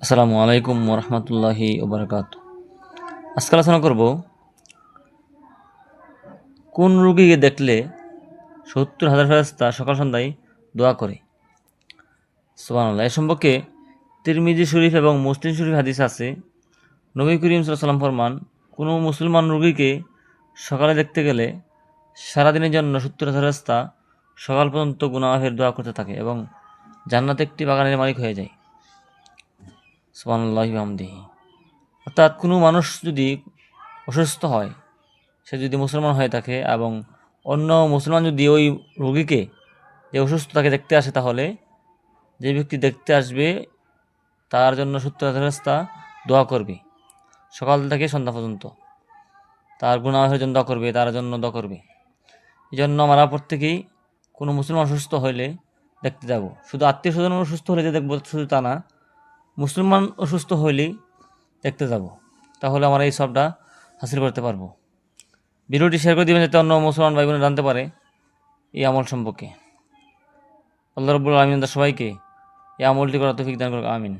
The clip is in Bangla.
আসসালামু আলাইকুম ওরহমতুল্লাহি ওবরাকাতুহু। আজকে আলোচনা করব কোন রোগীকে দেখলে ৭০,০০০ ফেরেশতা সকাল সন্ধ্যায় দোয়া করে। সুবহানাল্লাহ। এ সম্পর্কে তিরমিজি শরীফ এবং মুসলিম শরীফ হাদিস আছে। নবী করিম সাল্লাল্লাহু আলাইহি ওয়াসাল্লাম ফরমান, কোনো মুসলমান রোগীকে সকালে দেখতে গেলে সারাদিনের জন্য ৭০,০০০ ফেরেশতা সকাল পর্যন্ত গুনাহ মাফের দোয়া করতে থাকে এবং জান্নাতে একটি বাগানের মালিক হয়ে যায়। সুবহানাল্লাহি ওয়া বিহামদিহি। অর্থাৎ কোনো মানুষ যদি অসুস্থ হয়, সে যদি মুসলমান হয়ে থাকে এবং অন্য মুসলমান যদি ওই রোগীকে, যে অসুস্থ তাকে দেখতে আসে, তাহলে যে ব্যক্তি দেখতে আসবে তার জন্য ৭০,০০০ ফেরেশতা দোয়া করবে সকাল থেকে সন্ধ্যা পর্যন্ত। তার গুনাহ মাফের জন্য দোয়া করবে, তার জন্য দোয়া করবে। এই জন্য আমরা প্রত্যেকেই কোনো মুসলমান অসুস্থ হইলে দেখতে যাব। শুধু আত্মীয় স্বজন অসুস্থ হলে যে দেখবো শুধু তা না, মুসলমান অসুস্থ হইলেই দেখতে যাব। তাহলে আমরা এই সবটা হাসিল করতে পারবো। ভিডিওটি শেয়ার করে দিবেন যাতে অন্য মুসলমান ভাই বোনেরা জানতে পারে এই আমল সম্পর্কে। আল্লাহ রাব্বুল আলামিন সবাইকে এই আমলটি করার তৌফিক দান করুক। আমিন।